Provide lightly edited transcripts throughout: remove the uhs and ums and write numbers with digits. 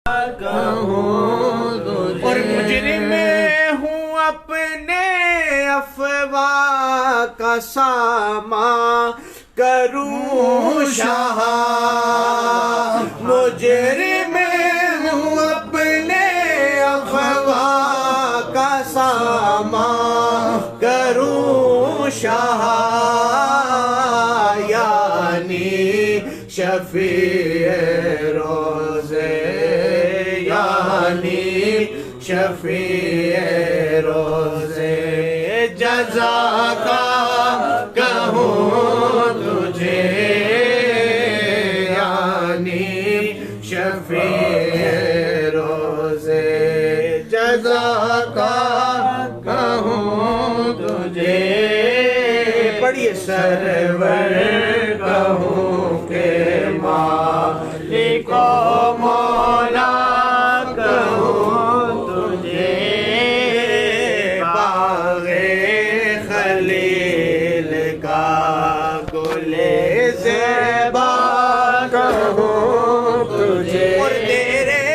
اور مجرم ہوں اپنے افواہ کا سامان کروں شاہ، مجرم ہوں اپنے افواہ کا سامان کروں شاہ، یعنی شفیع روزے، یعنی شفیع روزے جزا کا کہوں تجھے، یعنی شفیع روزے جزا کا کہوں تجھے، پڑھیے سرور کہوں کہ مالک و مولا کہوں تجھے، باغ خلیل کا گل زیبا کہوں تجھے، اور تیرے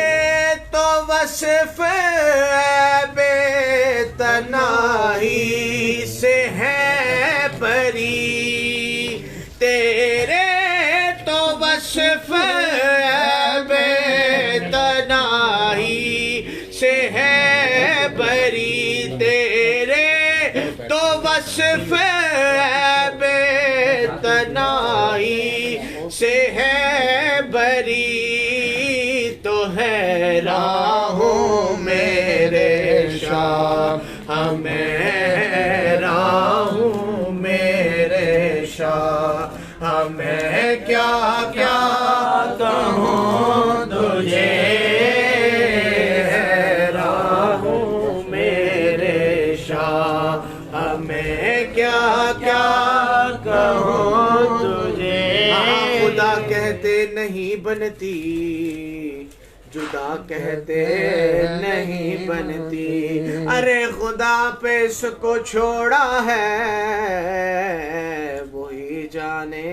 تو وصف بے تناہی سے ہے پری، تیرے تو وصف بے تناہی سے ہے پری، تیرے تو وصف بے تناہی سے ہے بری، تو حیران ہوں میرے شاہ، ہمیں حیران ہوں میرے شاہ، ہمیں کیا کیا کہوں تجھے، حیران ہوں میرے شاہ، ہمیں کیا کیا کہوں تجھے، خدا کہتے نہیں بنتی، جدا کہتے نہیں بنتی، ارے خدا پہ اس کو چھوڑا ہے، وہی جانے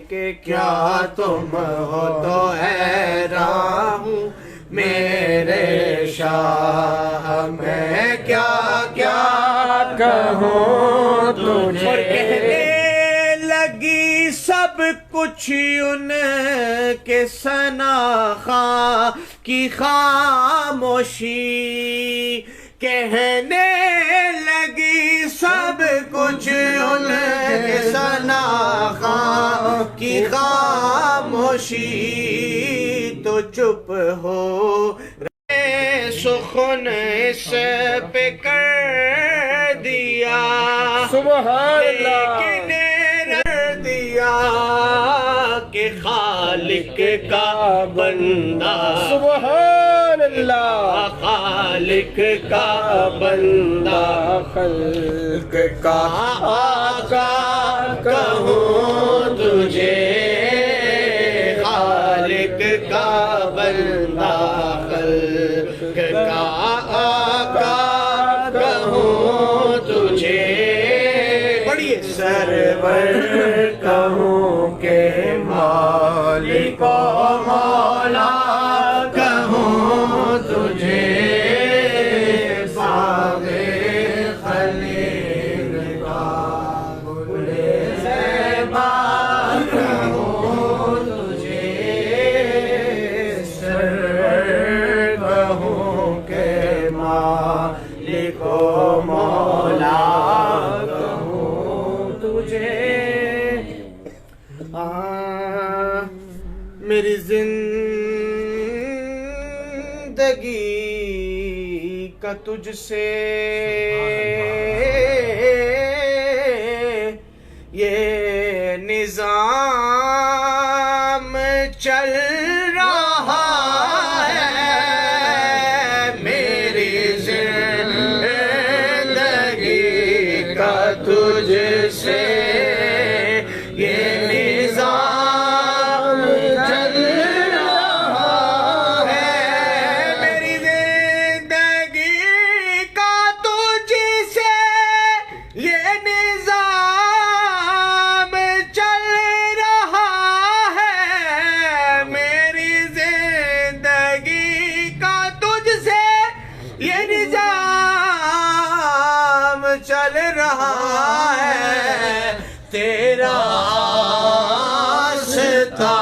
کہ کیا تم ہو، تو حیران ہوں میرے شاہ، میں کیا کیا کہوں تجھے، اور کہنے لگی سب کچھ ان کے ثنا خواں کی خاموشی، کہنے لگی سب کچھ ان کے ثنا خواں کی خاموشی، تو چپ ہو رہے سخن اس پہ کر دیا، سبحان اللہ، لیکن دیا کہ خالق کا بندہ، سبحان اللہ، خالق کا بندہ، خلق کا آقا کہوں تجھے، خالق کا بندہ، خلق کا آقا کہوں تجھے، پڑھیے سرور کہوں کہ مالک و مولا کہوں تجھے، باغ خلیل کا گل زیبا کہوں تجھے، سرور کہوں کہ مالک و مولا کہوں تجھے، میری زندگی کا تجھ سے یہ نظام چل رہا ہے، میری زندگی کا تجھ سے یہ نظام چل رہا ہے، میری زندگی کا تجھ سے یہ نظام چل رہا تیرا آستہ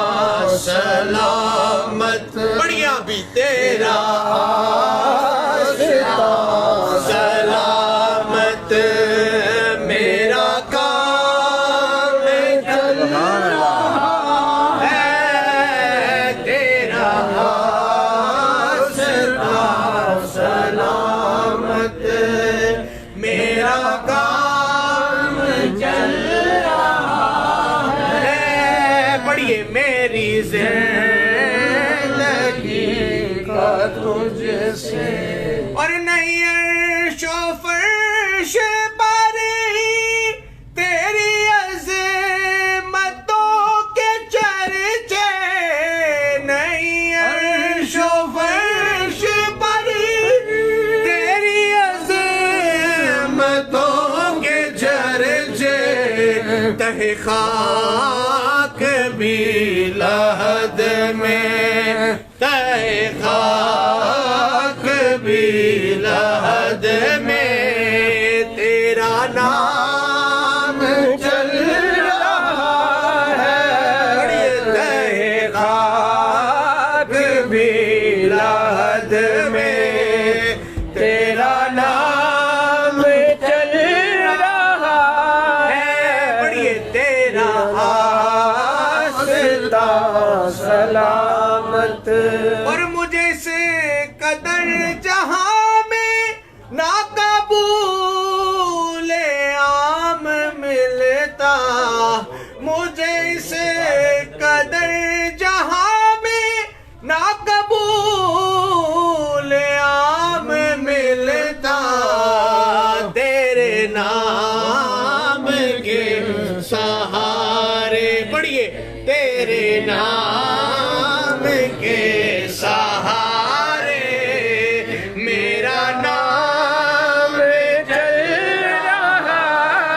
سلامت بڑھیا بھی تیرا آستہ سلامت میرا کام چل رہا ہے تیرا آستہ سلامت میرا کام چل رہا ہے پڑھیے میری زندگی کا تجھ سے اور نہیں عرش و فرش پر ہی تیری عظمتوں کے چرچے نہیں عرش و فرش پر ہی تیری عظمتوں کے چرچے تہ خاک بھی لحد میں تہ خاک بھی لحد میں تیرا نام چل رہا ہے تہ خاک بھی لحد میں تیرا نام چل رہا ہے پڑھیے تیرا آستہ سلامت اور مجھے سے قدر جہاں میں ناقبول عام ملتا مجھے سے قدر جہاں میں ناقبول عام ملتا تیرے نام کے سہارے پڑھیے تیرے نام کے سہارے میرا نام چل رہا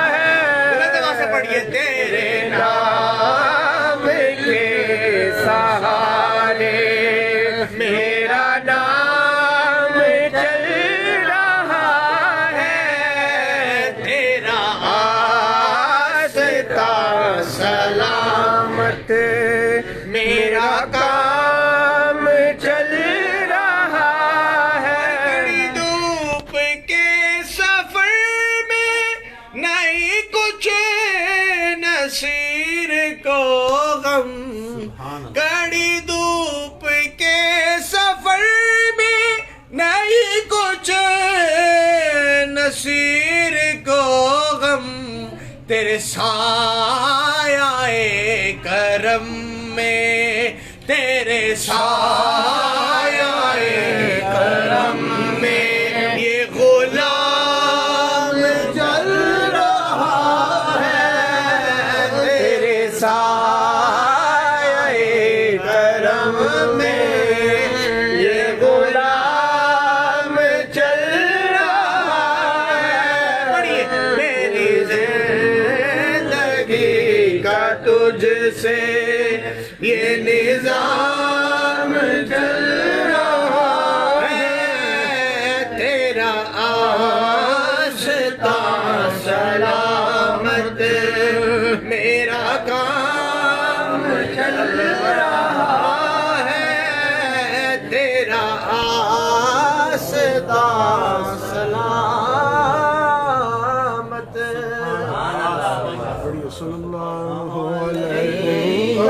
ہے بلند آواز سے پڑھیے تیرے نام کے سہارے میرا نام چل رہا ہے تیرا آستہ سلامت میرا کام چل رہا ہے کڑی دھوپ کے سفر میں نہیں کچھ نصیر کو غم کڑی دھوپ کے سفر میں نہیں کچھ نصیر کو غم تیرے سایہ کرم میں تیرے سایہ کرم میں یہ غلام چل رہا ہے تیرے سایہ کرم میں یہ غلام چل رہا ہے پڑھیے میری زندگی کا تجھ سے یہ نظام چل رہا ہے تیرا آستہ سلامت میرا کام چل رہا ہے تیرا آستہ سلامت صلی اللہ علیہ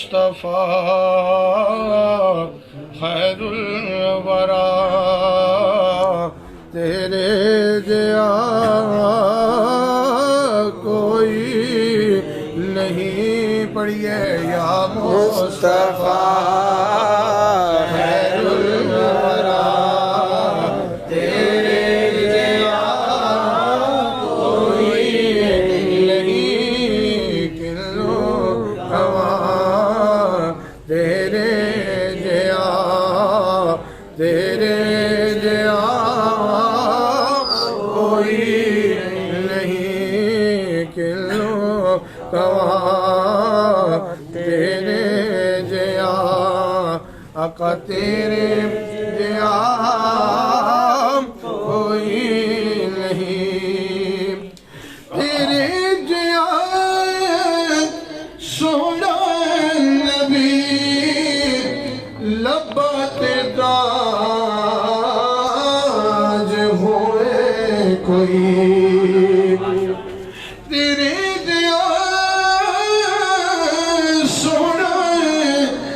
مصطفیٰ خیر الورا تیرے جیا کوئی نہیں پڑھیے یا مصطفیٰ خیر کلو کوا تیرے جیا آقا تیرے جیا کوئی نہیں تیرے جیا سونا نبی لبات تاج ہوئے کوئی تیرے جیا سونا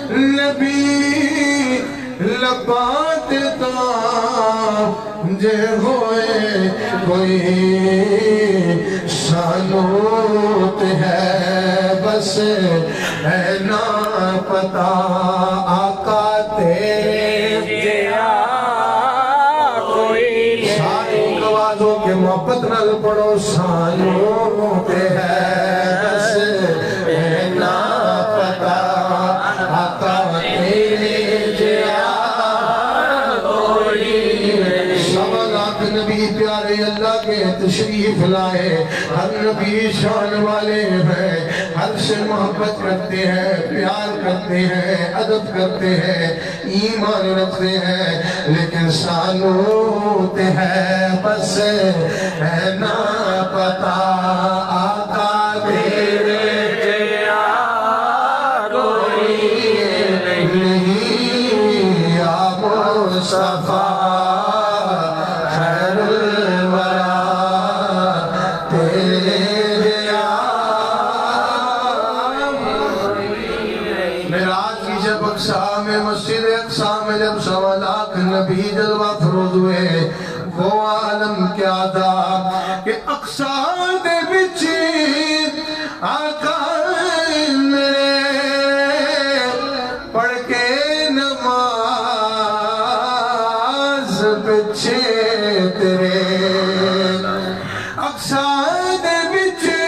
نبی لبات تاج ہوئے کوئی سانوت ہے بس ہے نا پتا آقا تیرے جیا کوئی ساری آوازوں کے محبت نال پڑھو سانوت ہے بس ہے نا پتا آقا تیرے جیا نبی پیارے اللہ کے تشریف لائے ہر نبی شان والے ہیں ہر سے محبت کرتے ہیں پیار کرتے ہیں ادب کرتے ہیں ایمان رکھتے ہیں لیکن سانوت ہے بس ہے نا پتا آقا تیرے جیا کوئی نہیں یا مصطفیٰ مسجد اقصی میں جب 1.25 لاکھ نبی جلوہ فروز ہوئے وہ عالم کیا تھا کہ اقصی دے بچی آقا میرے پڑھ کے نماز بچے تیرے اقصی دے بچی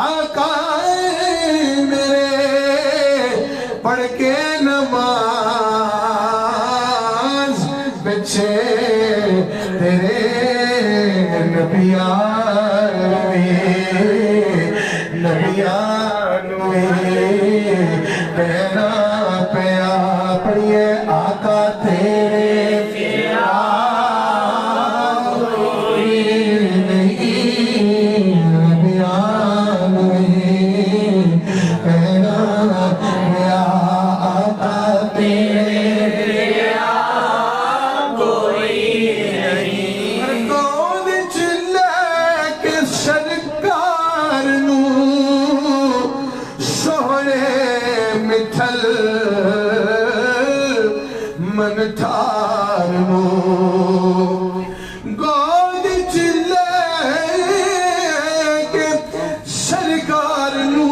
آقا پڑھ کے نماز بچے تیرے نبیان میں پینا پیا پڑھئے آقا تیرے جیا کوئی نہیں نبیان میں پینا پیا آقا تیرے جیا کوئی نہیں گود چلے کے سرکار نو سوڑے مٹھل من ٹھار نو گود چلے کے سرکار نو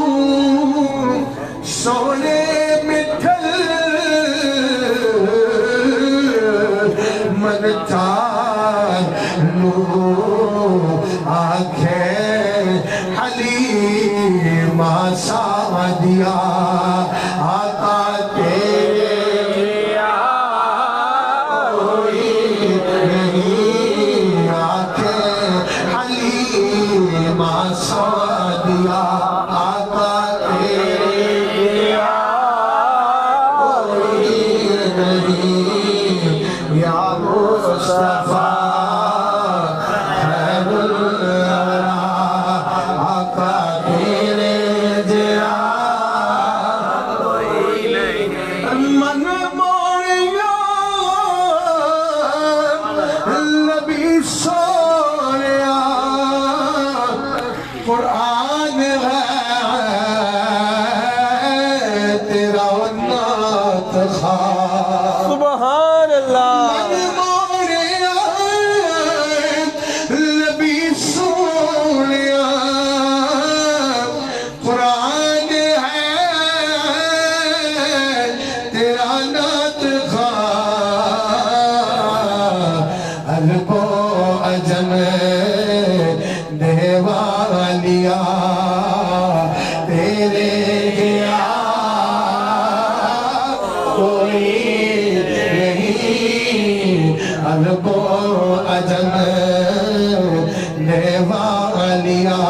سوڑے مٹھل من ٹھار نو آنکھیں حلیمہ سعدیہ آقا تیرے جیا کوئی نہیں آنکھیں حلیمہ سعدیہ آقا تیرے جیا کوئی نہیں یا مصطفیٰ قرآن ہے تیرا نعت خواہ سبحان اللہ نبی سونیا قرآن ہے تیرا نعت خواہ عرب و عجم دیوانیا تیرے گیا کوئی نہیں عرب و عجم دیوانیا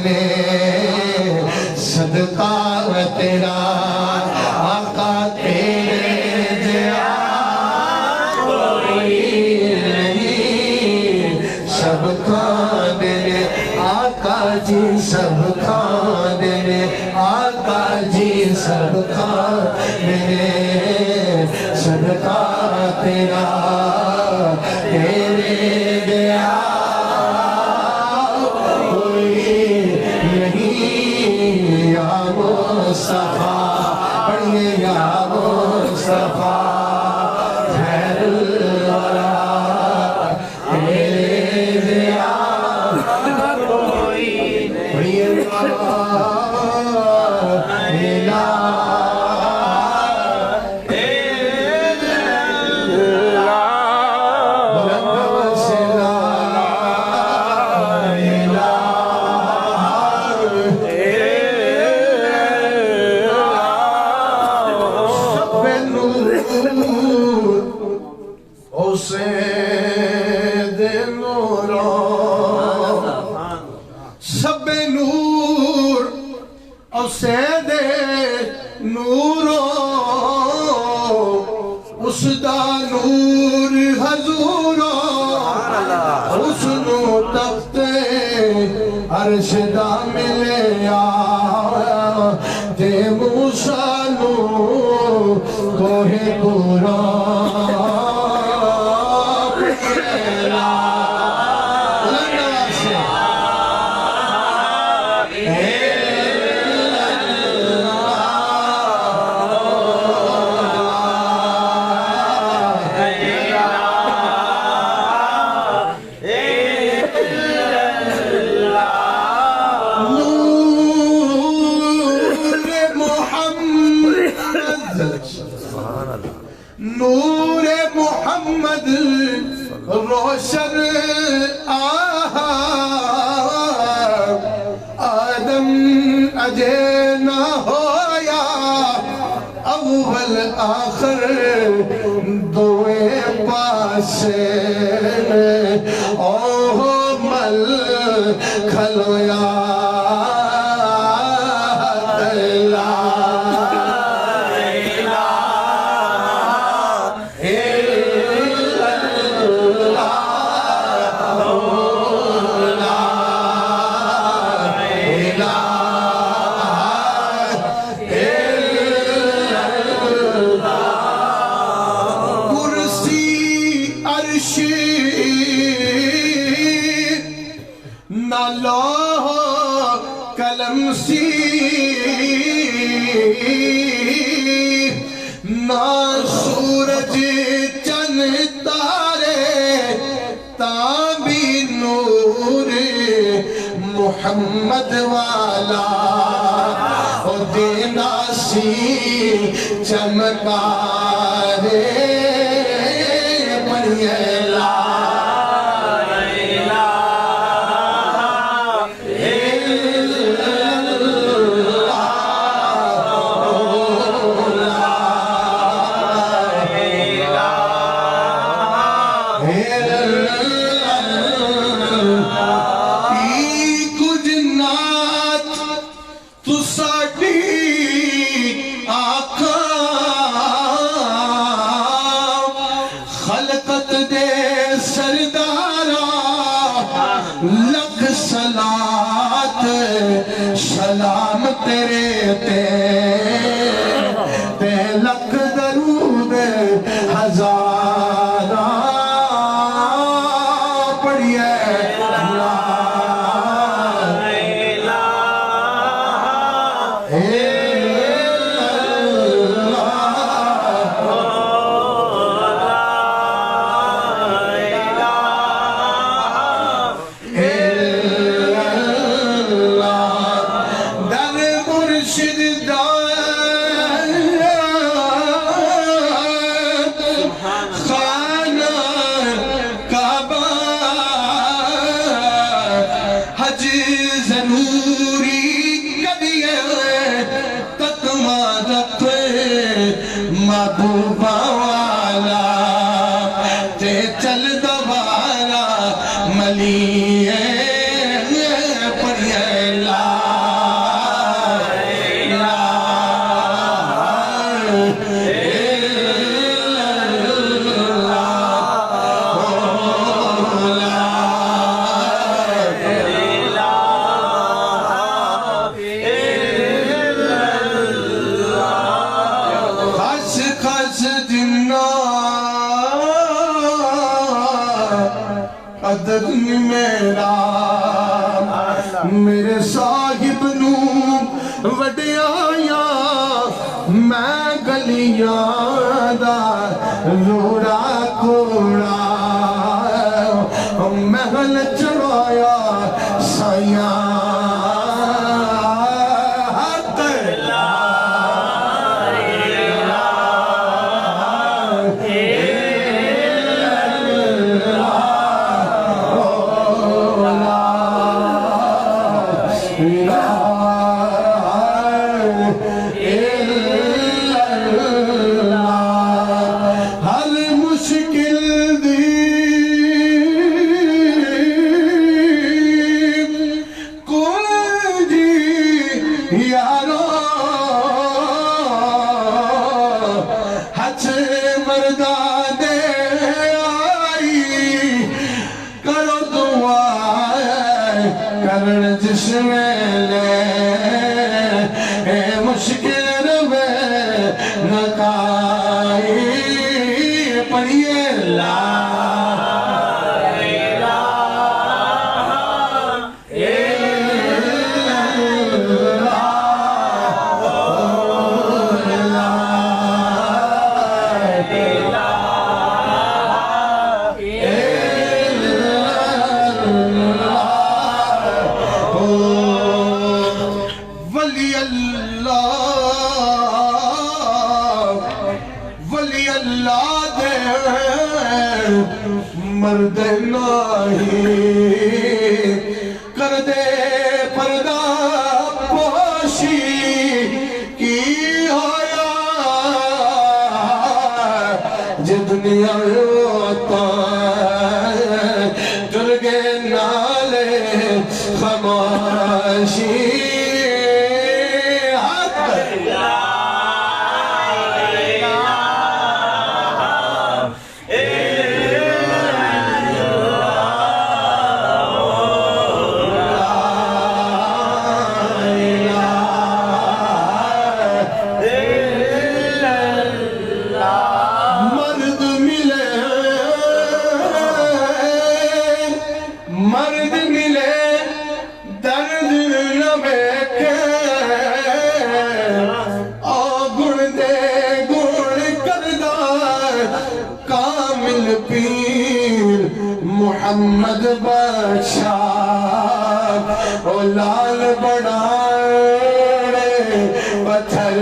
دینے صدقہ تیرا آقا تیرے جیا کوئی نہیں سب کھا دینے آقا جی سب کھا دینے آقا جی سب کھا دینے صدقہ تیرا تیرے دیا کوئی نہیں یا مصطفیٰ پڑھئے یا مصطفیٰ خیر الورا تیرے دیا کوئی پڑھئے سب نور اور سید نورو اس دا نور حضورو اس نو تخت عرش دا ملیا تے موسیٰ نو کوہ پورا نور محمد روشن آہا آدم اجے نہ ہویا اول آخر دوے پاسے اوہ مل کھلویا نہ لوح قلم سی نہ سورج چند تارے تابی نور محمد والا او دینا سی چمکارے پڑھئے خلقت دے سردارا لکھ صلات سلام تیرے تے لکھ درود ہزارا پڑھئے لا محبوبہ والا تے چل دوبارہ ملیے پڑھئے لا میرا میرے صاحب نو وڈیایا میں گلیاں دا روڑا کوڑا محل چڑھایا سائیاں جس ویلے مشکل روے نکائی پڑھیے لا مرد نہیں کر دے پردہ پوشی کی ہویا جی دنیا ہوتا درگے نالے خاموشی محمد بادشاہ او لال بڑھائے پتھر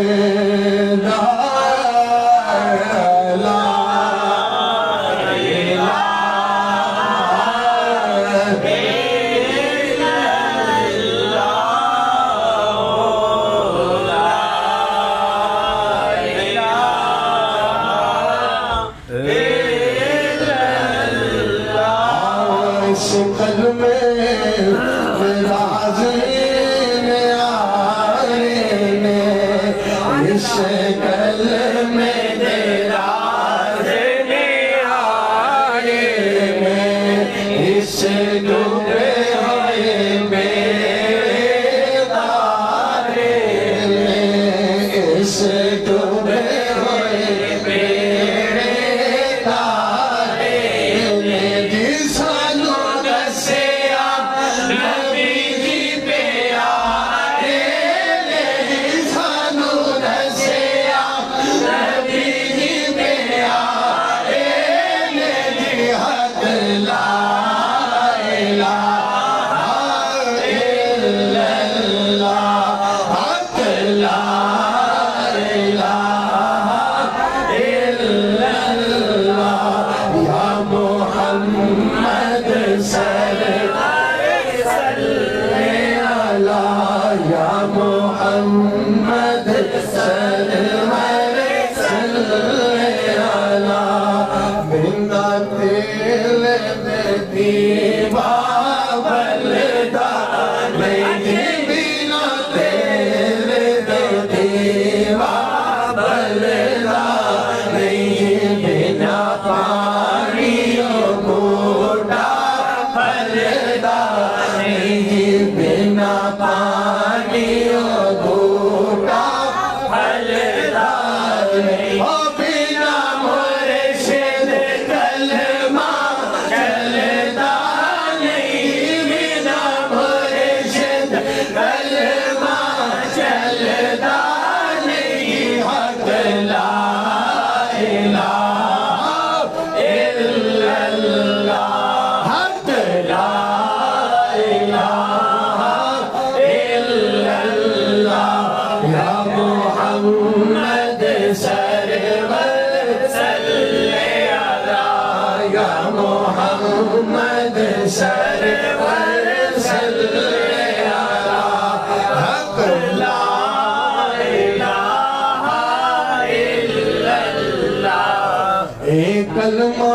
کلمہ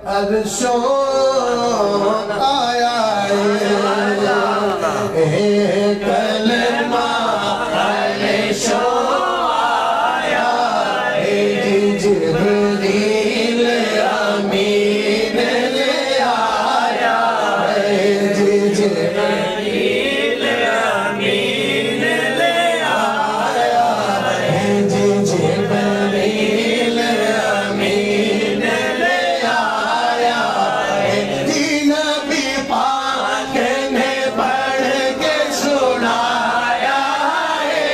عرشوں آیا ہے کلمہ عرشوں آیا ہے جبریل امین لے آیا ہے جبریل امین لے آیا ہے جبریل امین لے آیا ہے نبی پاک نے پڑھ کے سنایا ہے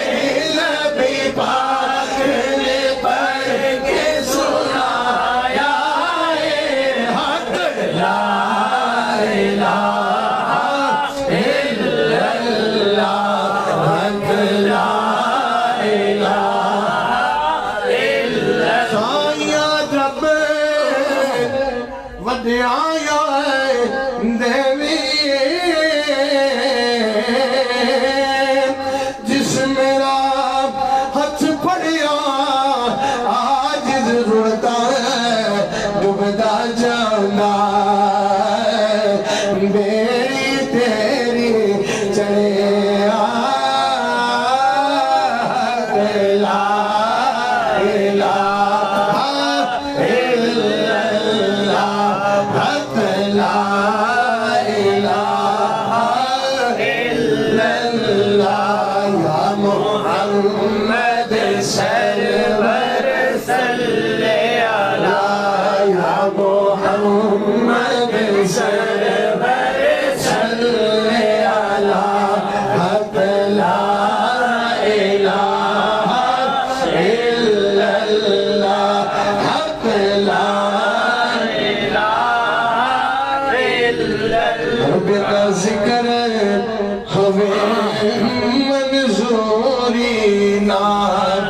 نبی پاک نے پڑھ کے سنایا ہے حق لا الہ الا اللہ حق لا الہ الا اللہ رب وڈیایا دیوی جس میرا ہاتھ پڑیا آج ضرورتا ڈوبتا جانا میری تیری چڑے لا الہ الا اللہ حق لا الہ الا اللہ یا محمد سرور صلی علی یا محمد سرور صلی علی حق لا الہ الا اللہ حق لا رب کا ذکر ہوئے منظوری نہ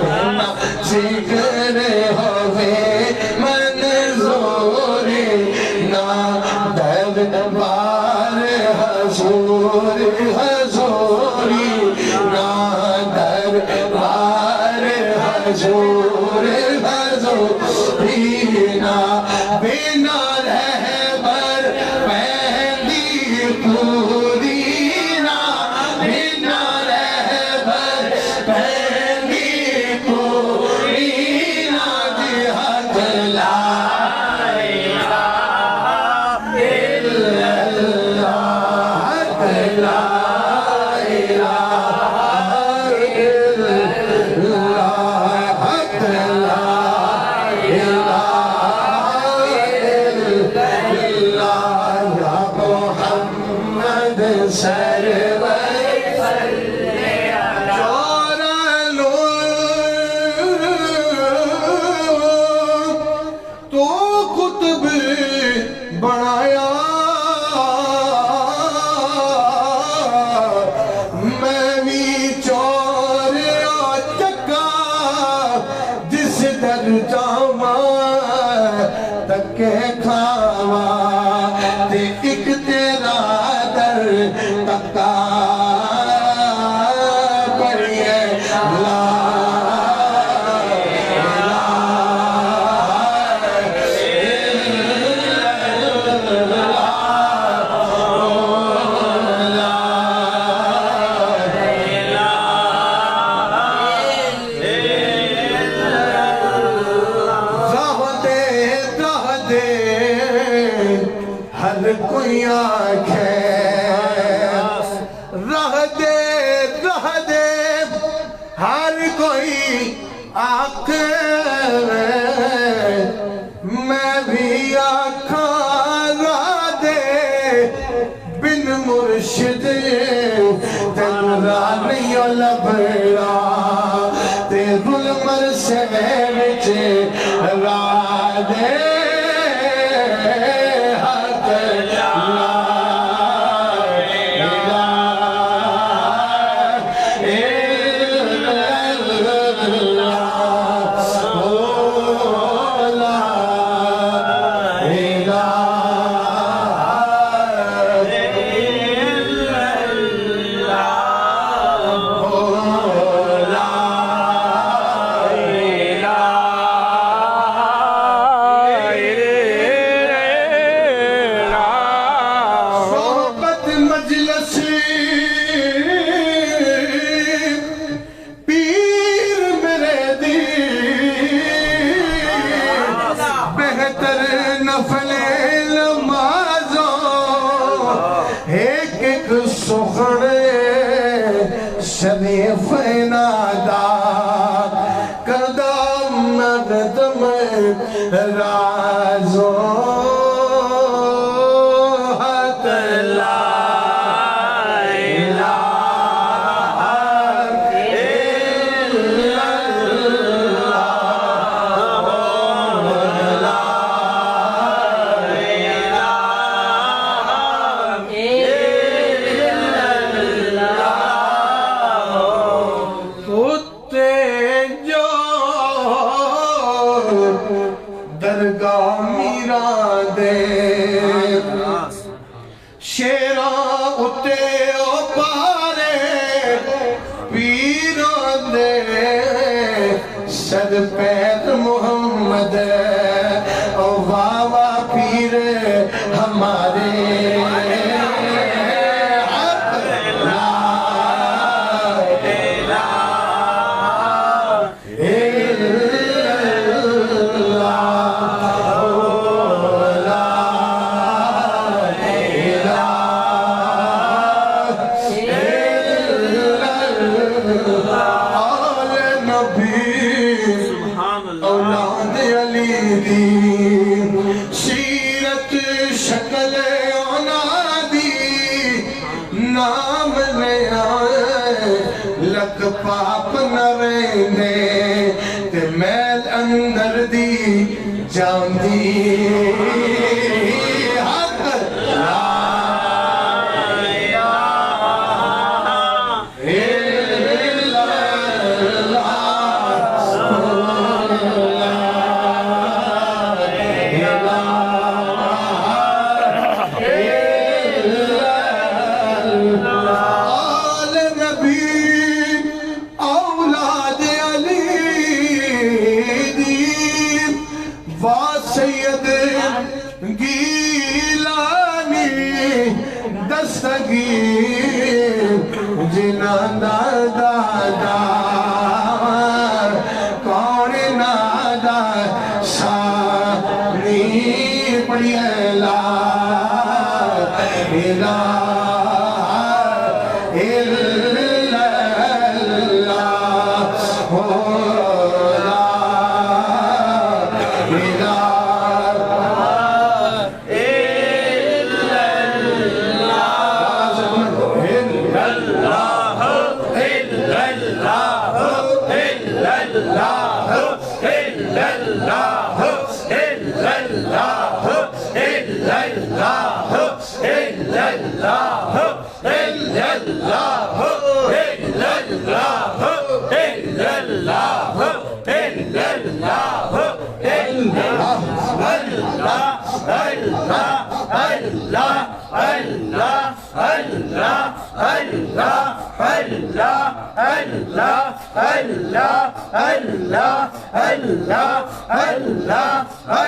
بنا ذکر ہوئے منظوری نہ دربار حضور حضوری نہ دربار حضور حضوری نہ بنا رہبر پہلی پوری نہ بنا رہبر پہلی پوری نہ جہاد لا الہ الا اللہ حق لا الہ الا اللہ حق لا الہ الا اللہ یا محمد سرور چورا لو تو قطب بنایا میں بھی چوریا چکا جس در جاواں تکے کھاواں تے ایک تیرا در تکا پڑھئے لا ہر کوئی آنکھے رہ دے ہر کوئی آنکھے میں بھی آنکھاں رہ دے بن مرشد تن رانی لبڑا تے ظلمر سے وچ را دے ستر نفل نمازوں ایک ایک سخنے شریف نادا کردہ مردم رازوں درگاہ میرا دے شیران اتے او پارے پیران دے سر پیر محمد او واوا پیر ہمارے اولاد علی دی سیرت شکل اولادی نام لے آئے لک پاپ نہ رہنے تے میل اندر دی جان دی حق لا سید گیلانی دستگیر جنا دادا کون نادا سانی پڑی لا الہ الا اللہ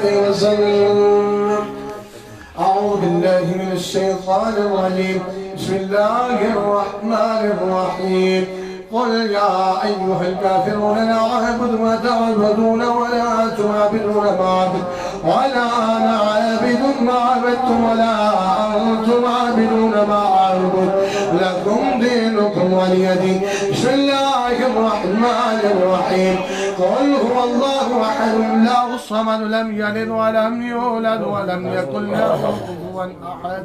عليه وسلم. أعوذ بالله من الشيطان الرجيم. بسم الله الرحمن الرحيم. قل يا أيها الكافرون لا أعبد ما تعبدون ولا تعبدون ما أعبد ولا أنا عابد ما عبدتم ولا أنتم عابدون ما أعبد لكم دينكم ولي دين. بسم الله الرحمن الرحيم. قل هو الله أحد الله الصمد لم يلد ولم يولد ولم يكن له كفوا أحد.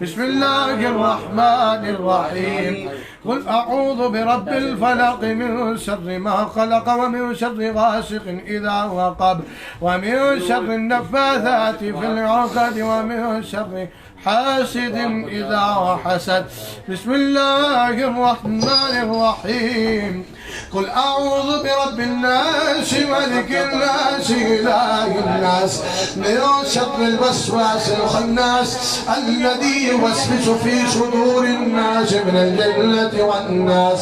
بسم الله الرحمن الرحيم. قل أعوذ برب الفلق من شر ما خلق ومن شر غاسق إذا وقب ومن شر النفاثات في العقد ومن شر حاسد إذا حسد. بسم الله الرحمن الرحيم. قل أعوذ برب الناس ملك الناس إله الناس من شر الوسواس الخناس الذي يوسوس في صدور الناس من الجنة والناس.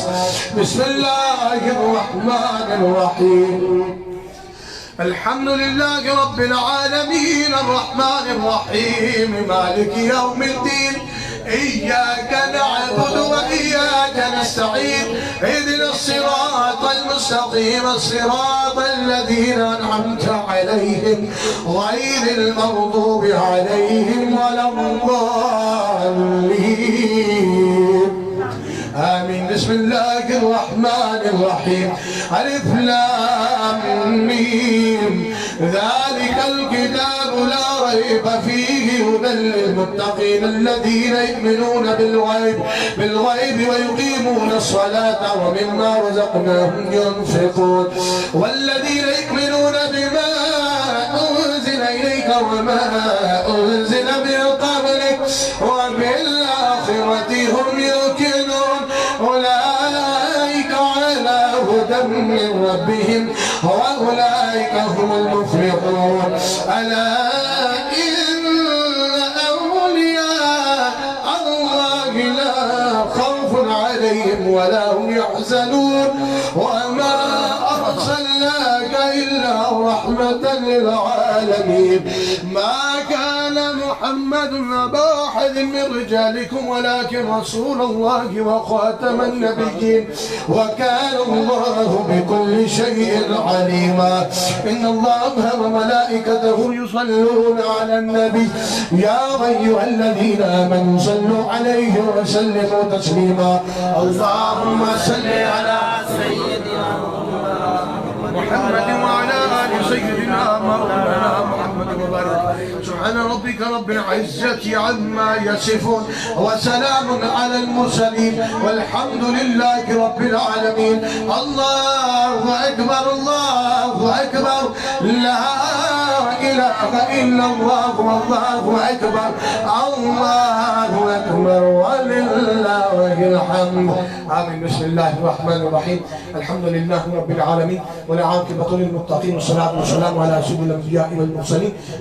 بسم الله الرحمن الرحيم. الحمد لله رب العالمين الرحمن الرحيم مالك يوم الدين إياك نعبد وإياك نستعين اهدنا الصراط المستقيم صراط الذين أنعمت عليهم غير المغضوب عليهم ولا الضالين آمين. بسم الله الرحمن الرحيم. ألف لام ميم ذلك الكتاب لا ريب فيه هدى للمتقين الذين يؤمنون بالغيب ويقيمون الصلاة ومما رزقناهم ينفقون والذين يؤمنون بما أنزل إليك وما أنزل من قبلك وبالآخرة هم يوقنون أولئك على هدى من ربهم وأولئك هم المفلحون. ألا إن أولياء الله لا خوف عليهم ولا هم يحزنون وما أرسلناك إلا رحمة للعالمين. ما كان محمد أبا أحد من رجالكم ولكن رسول الله وخاتم النبيين وكان الله بكل شيء عليما. إن الله وملائكته يصلون على النبي يا أيها الذين آمنوا صلوا عليه وسلموا تسليما. اللهم صل على سيدنا محمد وعلى آل سيدنا مولانا محمد وبارك. سبحان ربك رب العزة عما يصفون وسلام على المرسلين والحمد لله رب العالمين. الله أكبر الله أكبر لا إله إلا الله والله أكبر الله أكبر ولله الحمد. آمين. بسم الله الرحمن الرحيم. الحمد لله رب العالمين والعاقبة للمتقين والصلاة والسلام على سيد الأنبياء والمرسلين.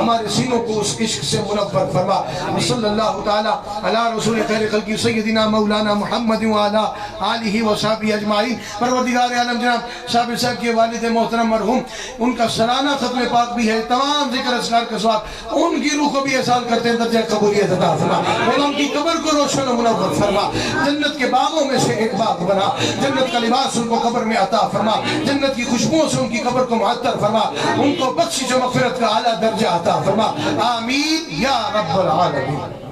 ہمارے سینوں کو اس عشق سے منور فرما. صلی اللہ تعالی علی رسول خیر خلق سیدنا مولانا محمد وعلی آلہ وصحبہ اجمعین. پروردگار عالم جناب شابر صاحب کے والد محترم مرحوم، ان کا سالانہ ختم پاک بھی ہے، تمام ذکر اذکار کے ساتھ ان کی روح کو بھی احسان کرتے ہیں درجہ قبولیت عطا فرما. مولا ان کی قبر کو روشن و منور فرما، جنت کے باغوں میں سے ایک باغ بنا، جنت کا لباس ان کو قبر میں عطا فرما، جنت کی خوشبوؤں سے ان کی قبر کو معطر فرما، ان کو بخشش و مغفرت کا اعلیٰ درجہ عطا فرما. آمین یا رب العالمین.